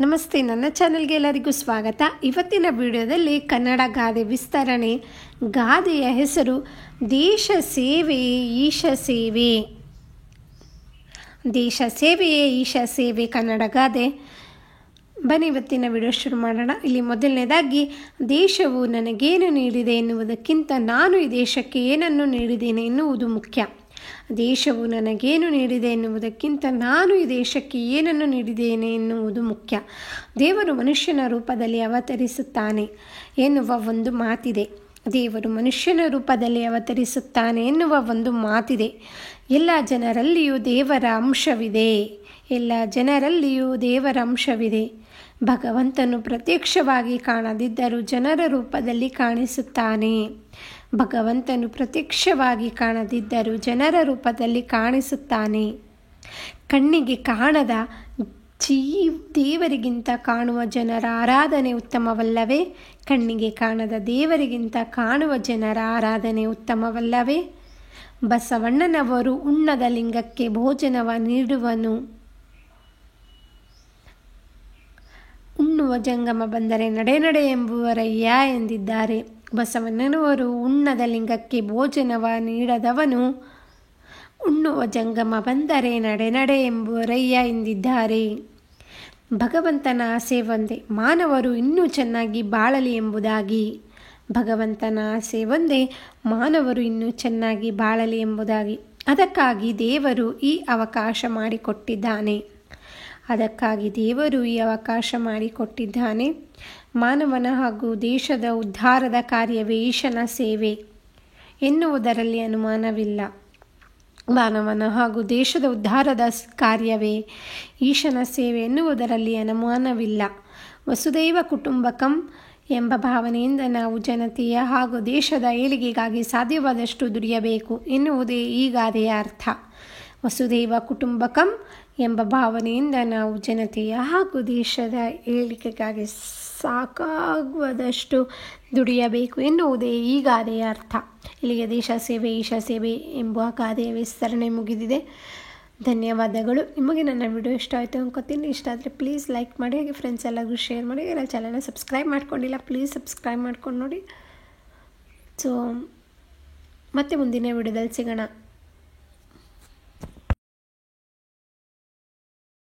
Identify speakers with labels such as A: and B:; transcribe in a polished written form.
A: ನಮಸ್ತೆ, ನನ್ನ ಚಾನಲ್ಗೆ ಎಲ್ಲರಿಗೂ ಸ್ವಾಗತ. ಇವತ್ತಿನ ವಿಡಿಯೋದಲ್ಲಿ ಕನ್ನಡ ಗಾದೆ ವಿಸ್ತರಣೆ. ಗಾದೆಯ ಹೆಸರು ದೇಶ ಸೇವೆಯೇ ಈಶ ಸೇವೆ. ದೇಶ ಸೇವೆಯೇ ಈಶ ಸೇವೆ ಕನ್ನಡ ಗಾದೆ. ಬನ್ನಿ ಇವತ್ತಿನ ವಿಡಿಯೋ ಶುರು ಮಾಡೋಣ. ಇಲ್ಲಿ ಮೊದಲನೇದಾಗಿ, ದೇಶವು ನನಗೇನು ನೀಡಿದೆ ಎನ್ನುವುದಕ್ಕಿಂತ ನಾನು ಈ ದೇಶಕ್ಕೆ ಏನನ್ನು ನೀಡಿದ್ದೇನೆ ಎನ್ನುವುದು ಮುಖ್ಯ. ದೇಶವು ನನಗೇನು ನೀಡಿದೆ ಎನ್ನುವುದಕ್ಕಿಂತ ನಾನು ಈ ದೇಶಕ್ಕೆ ಏನನ್ನು ನೀಡಿದ್ದೇನೆ ಎನ್ನುವುದು ಮುಖ್ಯ. ದೇವರು ಮನುಷ್ಯನ ರೂಪದಲ್ಲಿ ಅವತರಿಸುತ್ತಾನೆ ಎನ್ನುವ ಒಂದು ಮಾತಿದೆ. ದೇವರು ಮನುಷ್ಯನ ರೂಪದಲ್ಲಿ ಅವತರಿಸುತ್ತಾನೆ ಎನ್ನುವ ಒಂದು ಮಾತಿದೆ. ಎಲ್ಲ ಜನರಲ್ಲಿಯೂ ದೇವರ ಅಂಶವಿದೆ. ಎಲ್ಲ ಜನರಲ್ಲಿಯೂ ದೇವರ ಅಂಶವಿದೆ. ಭಗವಂತನು ಪ್ರತ್ಯಕ್ಷವಾಗಿ ಕಾಣದಿದ್ದರೂ ಜನರ ರೂಪದಲ್ಲಿ ಕಾಣಿಸುತ್ತಾನೆ. ಭಗವಂತನು ಪ್ರತ್ಯಕ್ಷವಾಗಿ ಕಾಣದಿದ್ದರೂ ಜನರ ರೂಪದಲ್ಲಿ ಕಾಣಿಸುತ್ತಾನೆ. ಕಣ್ಣಿಗೆ ಕಾಣದ ದೇವರಿಗಿಂತ ಕಾಣುವ ಜನರ ಆರಾಧನೆ ಉತ್ತಮವಲ್ಲವೇ? ಕಣ್ಣಿಗೆ ಕಾಣದ ದೇವರಿಗಿಂತ ಕಾಣುವ ಜನರ ಆರಾಧನೆ ಉತ್ತಮವಲ್ಲವೇ? ಬಸವಣ್ಣನವರು ಉಣ್ಣದ ಲಿಂಗಕ್ಕೆ ಭೋಜನವ ನೀಡುವನು. ಉಣ್ಣುವ ಜಂಗಮ ಬಂದರೆ ನಡೆ ನಡೆ ಎಂಬುವರಯ್ಯ ಎಂದಿದ್ದಾರೆ. ಬಸವಣ್ಣನವರು ಉಣ್ಣದ ಲಿಂಗಕ್ಕೆ ಭೋಜನವ ನೀಡದವನು, ಉಣ್ಣುವ ಜಂಗಮ ಬಂದರೆ ನಡೆ ನಡೆ ಎಂಬುವರಯ್ಯ ಎಂದಿದ್ದಾರೆ. ಭಗವಂತನ ಆಸೆ ಒಂದೇ, ಮಾನವರು ಇನ್ನೂ ಚೆನ್ನಾಗಿ ಬಾಳಲಿ ಎಂಬುದಾಗಿ. ಭಗವಂತನ ಆಸೆ ಒಂದೇ, ಮಾನವರು ಇನ್ನೂ ಚೆನ್ನಾಗಿ ಬಾಳಲಿ ಎಂಬುದಾಗಿ. ಅದಕ್ಕಾಗಿ ದೇವರು ಈ ಅವಕಾಶ ಮಾಡಿಕೊಟ್ಟಿದ್ದಾನೆ. ಮಾನವನ ಹಾಗೂ ದೇಶದ ಉದ್ಧಾರದ ಕಾರ್ಯವೇ ಈಶನ ಸೇವೆ ಎನ್ನುವುದರಲ್ಲಿ ಅನುಮಾನವಿಲ್ಲ. ಮಾನವನ ಹಾಗೂ ದೇಶದ ಉದ್ಧಾರದ ಕಾರ್ಯವೇ ಈಶನ ಸೇವೆ ಎನ್ನುವುದರಲ್ಲಿ ಅನುಮಾನವಿಲ್ಲ. ವಸುದೈವ ಕುಟುಂಬಕಂ ಎಂಬ ಭಾವನೆಯಿಂದ ನಾವು ಜನತೆಯ ಹಾಗೂ ದೇಶದ ಏಳಿಗೆಗಾಗಿ ಸಾಧ್ಯವಾದಷ್ಟು ದುಡಿಯಬೇಕು ಎನ್ನುವುದೇ ಈ ಗಾದೆಯ ಅರ್ಥ. ವಸುದೈವ ಕುಟುಂಬಕಂ ಎಂಬ ಭಾವನೆಯಿಂದ ನಾವು ಜನತೆಯ ಹಾಗೂ ದೇಶದ ಏಳಿಗೆಗಾಗಿ ಸಾಕಾಗುವದಷ್ಟು ದುಡಿಯಬೇಕು ಎನ್ನುವುದೇ ಈ ಗಾದೆಯ ಅರ್ಥ. ಇಲ್ಲಿಗೆ ದೇಶ ಸೇವೆ ಈಶ ಸೇವೆ ಎಂಬ ಗಾದೆಯ ವಿಸ್ತರಣೆ ಮುಗಿದಿದೆ. ಧನ್ಯವಾದಗಳು. ನಿಮಗೆ ನನ್ನ ವಿಡಿಯೋ ಇಷ್ಟ ಆಯಿತು ಅನ್ಕೋತೀನಿ. ಇಷ್ಟ ಆದರೆ ಪ್ಲೀಸ್ ಲೈಕ್ ಮಾಡಿ, ಹಾಗೆ ಫ್ರೆಂಡ್ಸ್ ಎಲ್ಲರಿಗೂ ಶೇರ್ ಮಾಡಿ. ಎಲ್ಲ ಚಾನಲ್ನ ಸಬ್ಸ್ಕ್ರೈಬ್ ಮಾಡ್ಕೊಂಡಿಲ್ಲ, ಪ್ಲೀಸ್ ಸಬ್ಸ್ಕ್ರೈಬ್ ಮಾಡ್ಕೊಂಡು ನೋಡಿ. ಸೊ ಮತ್ತೆ ಮುಂದಿನ ವಿಡಿಯೋದಲ್ಲಿ ಸಿಗೋಣ.